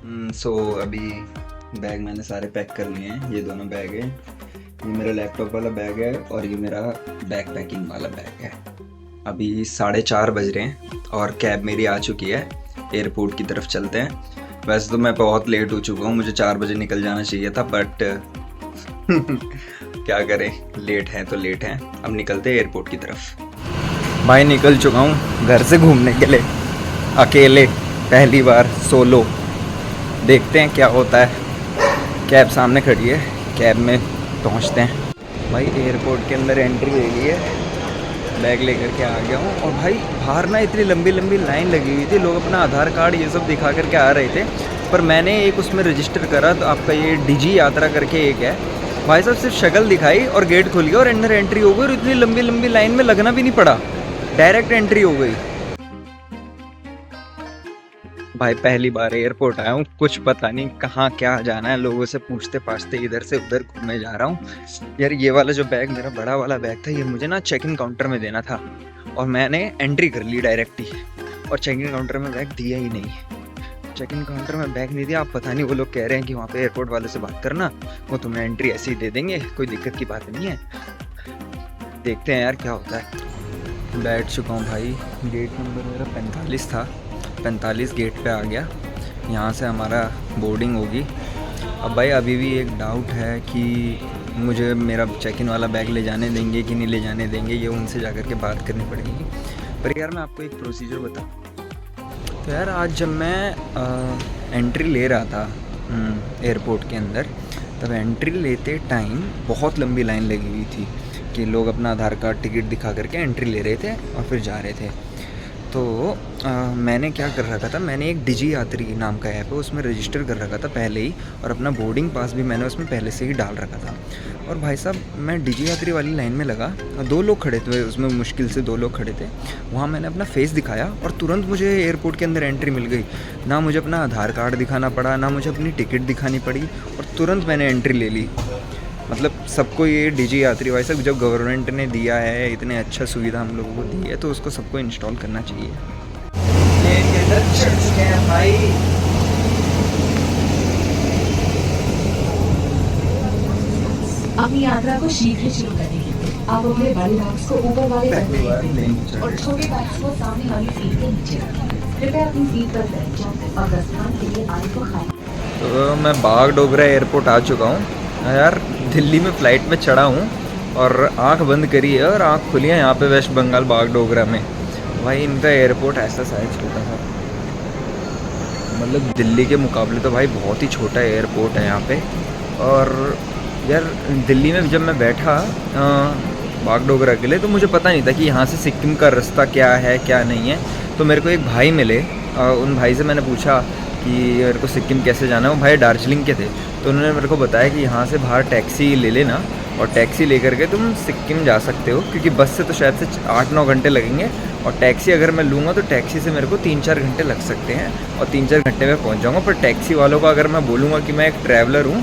सो अभी बैग मैंने सारे पैक कर लिए हैं। ये दोनों बैग हैं, ये मेरा लैपटॉप वाला बैग है और ये मेरा बैग पैकिंग वाला बैग है। अभी 4:30 बज रहे हैं और कैब मेरी आ चुकी है। एयरपोर्ट की तरफ चलते हैं। वैसे तो मैं बहुत लेट हो चुका हूँ, मुझे 4 बजे निकल जाना चाहिए था, बट क्या करें, लेट हैं तो लेट हैं। अब निकलते हैं एयरपोर्ट की तरफ। भाई निकल चुका हूँ घर से घूमने के लिए, अकेले, पहली बार सोलो। देखते हैं क्या होता है। कैब सामने खड़ी है, कैब में पहुंचते हैं। भाई एयरपोर्ट के अंदर एंट्री ले ली है, बैग लेकर के आ गया हूँ। और भाई बाहर ना इतनी लंबी लंबी लाइन लगी हुई थी, लोग अपना आधार कार्ड ये सब दिखा करके आ रहे थे। पर मैंने एक उसमें रजिस्टर करा, तो आपका ये डिजी यात्रा करके एक है। भाई साहब सिर्फ शक्ल दिखाई और गेट खुल गया और अंदर एंट्री हो गई, और इतनी लंबी लंबी लाइन में लगना भी नहीं पड़ा, डायरेक्ट एंट्री हो गई। भाई पहली बार एयरपोर्ट आया हूँ, कुछ पता नहीं कहाँ क्या जाना है, लोगों से पूछते पाछते इधर से उधर घूमने जा रहा हूँ। यार ये वाला जो बैग, मेरा बड़ा वाला बैग था, ये मुझे ना चेक इन काउंटर में देना था और मैंने एंट्री कर ली डायरेक्ट ही, और चेक इन काउंटर में बैग दिया ही नहीं। चेक इन काउंटर में बैग नहीं दिया। आप पता नहीं, वो लोग कह रहे हैं कि वहाँ पे एयरपोर्ट वाले से बात करना, वो तुम्हें एंट्री ऐसे ही दे देंगे, कोई दिक्कत की बात नहीं है। देखते हैं यार क्या होता है। बैठ चुका हूँ भाई, गेट नंबर मेरा 45 था, 45 गेट पे आ गया। यहाँ से हमारा बोर्डिंग होगी। अब भाई अभी भी एक डाउट है कि मुझे मेरा चेक इन वाला बैग ले जाने देंगे कि नहीं ले जाने देंगे, ये उनसे जा कर के बात करनी पड़ेगी। पर यार मैं आपको एक प्रोसीजर बताऊँ तो यार, आज जब मैं एंट्री ले रहा था एयरपोर्ट के अंदर, तब एंट्री लेते टाइम बहुत लंबी लाइन लगी हुई थी कि लोग अपना आधार कार्ड टिकट दिखा करके एंट्री ले रहे थे और फिर जा रहे थे। तो मैंने क्या कर रखा था, मैंने एक डिजी यात्री नाम का ऐप है, उसमें रजिस्टर कर रखा था पहले ही, और अपना बोर्डिंग पास भी मैंने उसमें पहले से ही डाल रखा था। और भाई साहब मैं डिजी यात्री वाली लाइन में लगा, और 2 लोग खड़े थे उसमें, मुश्किल से 2 लोग खड़े थे। वहाँ मैंने अपना फेस दिखाया और तुरंत मुझे एयरपोर्ट के अंदर एंट्री मिल गई। ना मुझे अपना आधार कार्ड दिखाना पड़ा, ना मुझे अपनी टिकट दिखानी पड़ी, और तुरंत मैंने एंट्री ले ली। मतलब सबको ये डिजी यात्री भाई साहब, जब गवर्नमेंट ने दिया है, इतने अच्छा सुविधा हम लोगों को दी है, तो उसको सबको इंस्टॉल करना चाहिए। भाई अपनी यात्रा को शीघ्र शुरू करें। आप अपने बड़े बैग्स को ऊपर वाले रखें और छोटे बैग्स को सामने वाली सीट के नीचे रखें। कृपया अपनी सीट पर बैठ जाएं और प्रस्थान के लिए आय को खाएं। तो मैं बागडोगरा एयरपोर्ट आ चुका हूँ यार। दिल्ली में फ़्लाइट में चढ़ा हूँ और आंख बंद करी है और आंख खुली है यहाँ पे वेस्ट बंगाल बागडोगरा में। भाई इनका एयरपोर्ट ऐसा साइज छोटा सा, मतलब दिल्ली के मुकाबले तो भाई बहुत ही छोटा एयरपोर्ट है यहाँ पे। और यार दिल्ली में जब मैं बैठा बागडोगरा के लिए, तो मुझे पता नहीं था कि यहाँ से सिक्किम का रास्ता क्या है क्या नहीं है। तो मेरे को एक भाई मिले, उन भाई से मैंने पूछा कि मेरे को सिक्किम कैसे जाना है। वो भाई दार्जिलिंग के थे, तो उन्होंने मेरे को बताया कि यहाँ से बाहर टैक्सी ले लेना, और टैक्सी लेकर के तुम सिक्किम जा सकते हो, क्योंकि बस से तो शायद से 8-9 घंटे लगेंगे, और टैक्सी अगर मैं लूँगा तो टैक्सी से मेरे को 3-4 घंटे लग सकते हैं, और 3-4 घंटे में पहुँच जाऊँगा। पर टैक्सी वालों को अगर मैं बोलूँगा कि मैं एक ट्रैवलर हूँ,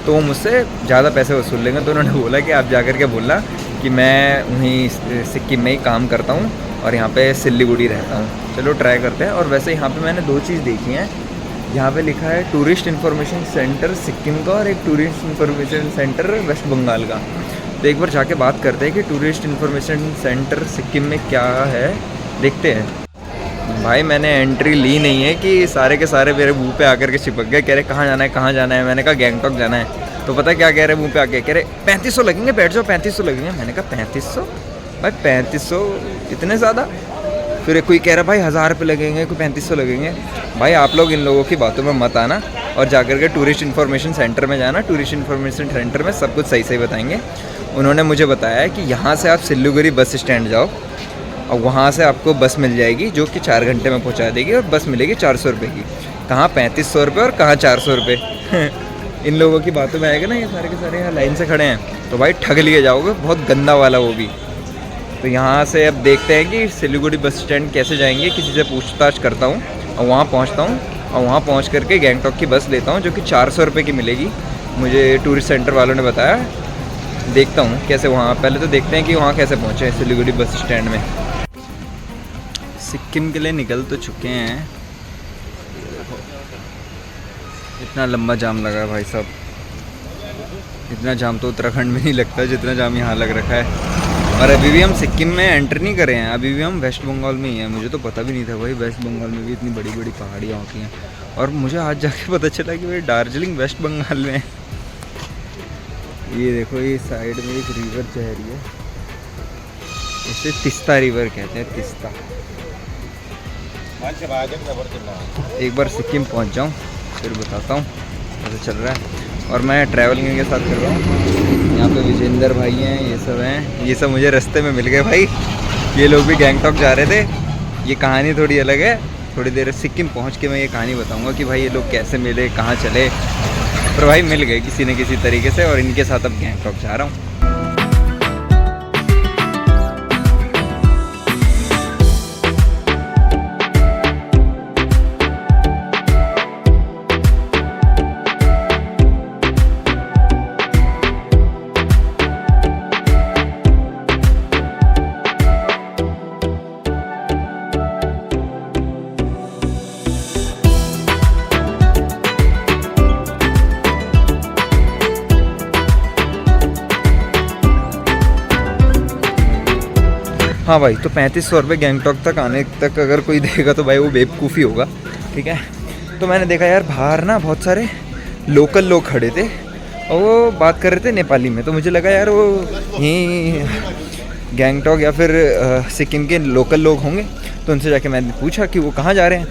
तो वो मुझसे ज़्यादा पैसे वसूल लेंगे। तो उन्होंने बोला कि आप जा कर के बोलना कि मैं वहीं सिक्किम में ही काम करता हूँ और यहाँ पे सिल्लीगुड़ी रहता हूँ। चलो ट्राई करते हैं। और वैसे यहाँ पे मैंने 2 चीज़ देखी हैं। यहाँ पे लिखा है टूरिस्ट इन्फॉर्मेशन सेंटर सिक्किम का, और एक tourist information centre West Bengal का। तो एक बार जाके बात करते हैं कि टूरिस्ट इन्फॉर्मेशन सेंटर सिक्किम में क्या है, देखते हैं। भाई मैंने एंट्री ली नहीं है कि सारे के सारे मेरे मुंह पे आकर के चिपक गए, कह रहे कहाँ जाना है कहाँ जाना है। मैंने कहा गैंगटॉक जाना है। तो पता क्या कह रहे मुंह पे आके, कह रहे 3500 लगेंगे, बैठ जाओ 3500 लगेंगे। मैंने कहा 3500? भाई 3500 इतने ज़्यादा? फिर कोई कह रहा भाई 1000 रुपये लगेंगे, कोई 3500 लगेंगे। भाई आप लोग इन लोगों की बातों में मत आना और जाकर के टूरिस्ट इन्फॉर्मेशन सेंटर में जाना। टूरिस्ट इन्फॉर्मेशन सेंटर में सब कुछ सही सही बताएंगे। उन्होंने मुझे बताया कि यहाँ से आप सिल्लीगुड़ी बस स्टैंड जाओ, और वहाँ से आपको बस मिल जाएगी जो कि 4 घंटे में पहुँचा देगी, और बस मिलेगी 400 रुपये की। कहाँ 3500 रुपये और कहाँ 400 रुपये। इन लोगों की बातों में आएगा ना, ये सारे के सारे यहाँ लाइन से खड़े हैं, तो भाई ठग लिए जाओगे, बहुत गंदा वाला वो भी। तो यहाँ से अब देखते हैं कि सिलीगुड़ी बस स्टैंड कैसे जाएंगे। किसी से पूछताछ करता हूँ और वहाँ पहुँचता हूँ, और वहाँ पहुँच करके गैंगटॉक की बस लेता हूँ जो कि 400 रुपये की मिलेगी, मुझे टूरिस्ट सेंटर वालों ने बताया। देखता हूँ कैसे वहाँ, पहले तो देखते हैं कि वहाँ कैसे पहुँचे सिलीगुड़ी बस स्टैंड में। सिक्किम के लिए निकल तो चुके हैं, इतना लंबा जाम लगा है भाई साहब, इतना जाम तो उत्तराखंड में नहीं लगता जितना जाम यहाँ लग रखा है। और अभी भी हम सिक्किम में एंटर नहीं करे हैं, अभी भी हम वेस्ट बंगाल में ही हैं। मुझे तो पता भी नहीं था भाई वेस्ट बंगाल में भी इतनी बड़ी बड़ी पहाड़ियाँ होती हैं, और मुझे आज जाके पता चला कि भाई दार्जिलिंग वेस्ट बंगाल में है। ये देखो ये साइड में एक रिवर जा रही है, इसे तिस्ता रिवर कहते हैं, तिस्ता। एक बार सिक्किम पहुंच जाऊं फिर बताता हूँ कैसे चल रहा है। और मैं ट्रैवलिंग के साथ कर रहा हूँ। यहाँ पे विजेंद्र भाई हैं, ये सब हैं, ये सब मुझे रास्ते में मिल गए भाई। ये लोग भी गैंगटॉक जा रहे थे। ये कहानी थोड़ी अलग है, थोड़ी देर सिक्किम पहुँच के मैं ये कहानी बताऊँगा कि भाई ये लोग कैसे मिले, कहाँ चले, पर भाई मिल गए किसी न किसी तरीके से, और इनके साथ अब गैंगटॉक जा रहा हूँ। हाँ भाई, तो 3500 रुपये गैंगटॉक तक आने तक अगर कोई देगा तो भाई वो बेवकूफ़ी होगा, ठीक है। तो मैंने देखा यार बाहर ना बहुत सारे लोकल लोग खड़े थे और वो बात कर रहे थे नेपाली में, तो मुझे लगा यार वो यहीं गैंगटॉक या फिर सिक्किम के लोकल लोग होंगे। तो उनसे जाके मैंने पूछा कि वो कहाँ जा रहे हैं,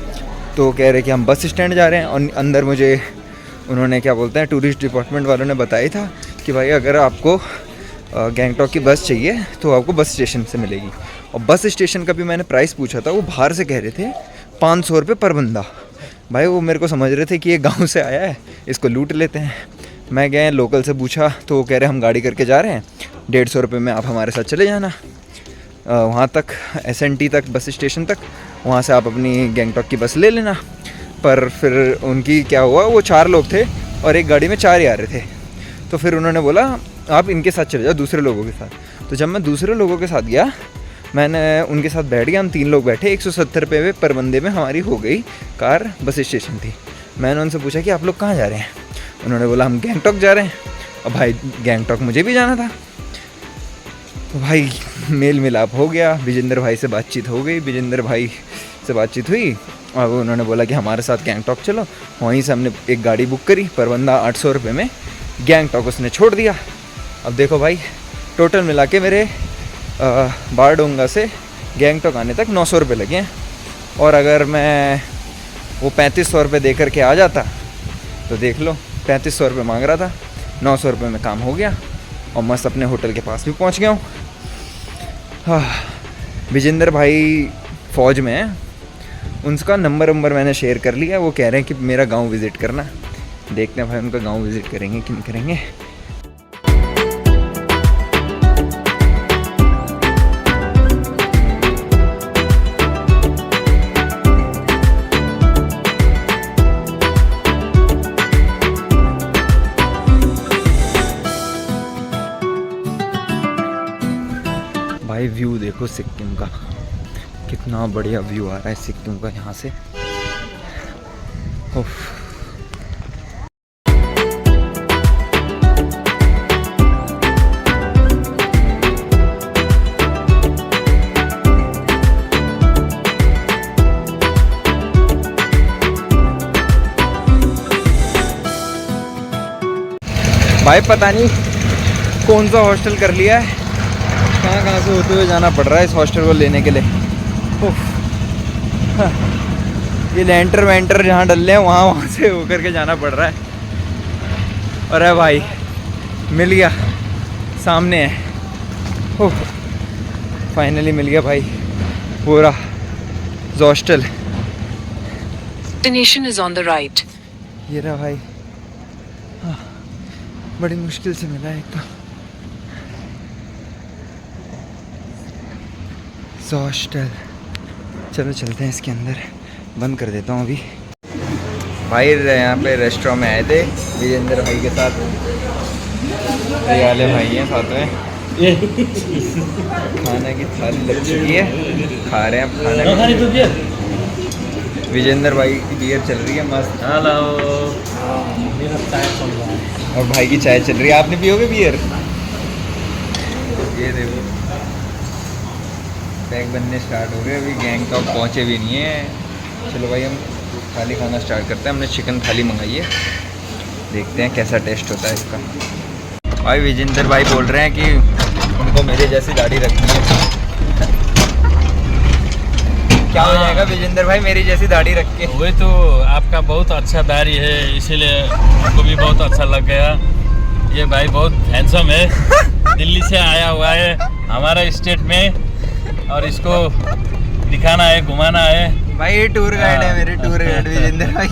तो कह रहे कि हम बस स्टैंड जा रहे हैं। और अंदर मुझे उन्होंने क्या बोलते हैं टूरिस्ट डिपार्टमेंट वालों ने बताया था कि भाई अगर आपको गैंगटॉक की बस चाहिए तो आपको बस स्टेशन से मिलेगी। और बस स्टेशन का भी मैंने प्राइस पूछा था, वो बाहर से कह रहे थे 500 रुपये पर बंदा। भाई वो मेरे को समझ रहे थे कि ये गांव से आया है, इसको लूट लेते हैं। मैं गए लोकल से पूछा तो वो कह रहे हम गाड़ी करके जा रहे हैं, 150 रुपये में आप हमारे साथ चले जाना वहाँ तक, SNT तक, बस स्टेशन तक। वहाँ से आप अपनी गैंगटॉक की बस ले लेना। पर फिर उनकी क्या हुआ, वो 4 लोग थे और एक गाड़ी में 4 ही आ रहे थे। तो फिर उन्होंने बोला आप इनके साथ चले जाओ, दूसरे लोगों के साथ। तो जब मैं दूसरे लोगों के साथ गया, मैंने उनके साथ बैठ गया, हम 3 लोग बैठे, 170 रुपये पर बंदे में हमारी हो गई कार बस स्टेशन थी। मैंने उनसे पूछा कि आप लोग कहाँ जा रहे हैं, उन्होंने बोला हम गैंगटॉक जा रहे हैं। और भाई गैंगटॉक मुझे भी जाना था, तो भाई मेल मिलाप हो गया, विजेंद्र भाई से बातचीत हो गई, विजेंद्र भाई से बातचीत हुई और उन्होंने बोला कि हमारे साथ गैंगटॉक चलो। वहीं से हमने एक गाड़ी बुक करी, पर बंदा 800 रुपये में गैंगटॉक उसने छोड़ दिया। अब देखो भाई टोटल मिला के मेरे बारडोंगा से गैंगटॉक आने तक 900 रुपये लगे हैं। और अगर मैं वो 3500 रुपये दे करके आ जाता तो देख लो 3500 रुपये मांग रहा था, 900 रुपये में काम हो गया और मस्त अपने होटल के पास भी पहुंच गया हूँ। हाँ, विजेंद्र भाई फ़ौज में है, उनका नंबर मैंने शेयर कर लिया। वो कह रहे हैं कि मेरा गांव विज़िट करना। देखते हैं भाई उनका गांव विज़िट करेंगे कि नहीं करेंगे। भाई व्यू देखो सिक्किम का, कितना बढ़िया व्यू आ रहा है सिक्किम का यहाँ से। भाई पता नहीं कौन सा हॉस्टल कर लिया है, कहाँ से होते हुए जाना पड़ रहा है इस हॉस्टल को लेने के लिए। ये लेंटर वेंटर जहाँ डल रहे हैं वहाँ से होकर के जाना पड़ रहा है। अरे भाई मिल गया, सामने है, फाइनली मिल गया भाई पूरा hostel. Destination is on the right. ये रहा भाई, हाँ, बड़ी मुश्किल से मिला एक तो हॉस्टल। चलो चलते हैं इसके अंदर, बंद कर देता हूँ अभी। भाई यहाँ पे रेस्टोरेंट में आए थे विजेंद्र भाई के साथ, ये वाले भाई हैं साथ में। खाने की थाली लग चुकी है, खा रहे हैं अब खाना। विजेंद्र भाई की बियर चल रही है मस्त। हेलो, मेरा चाय चल रहा है। और भाई की चाय चल रही है। आपने पियोगे बियर? ये देखो पैक बनने स्टार्ट हो गए, अभी गैंगटॉक पहुँचे भी नहीं है। चलो भाई हम थाली खाना स्टार्ट करते हैं। हमने चिकन थाली मंगाई है, देखते हैं कैसा टेस्ट होता है इसका। भाई विजेंद्र भाई बोल रहे हैं कि उनको मेरे जैसी दाढ़ी रखनी है। क्या हो जाएगा विजेंद्र भाई मेरी जैसी दाढ़ी रख के? वही तो, आपका बहुत अच्छा दाढ़ी है, इसीलिए हमको भी बहुत अच्छा लग गया। ये भाई बहुत हैंडसम है, दिल्ली से आया हुआ है हमारे स्टेट में, और इसको दिखाना है, घुमाना है। भाई ये टूर गाइड है मेरे, टूर गाइड विजेंद्र भाई।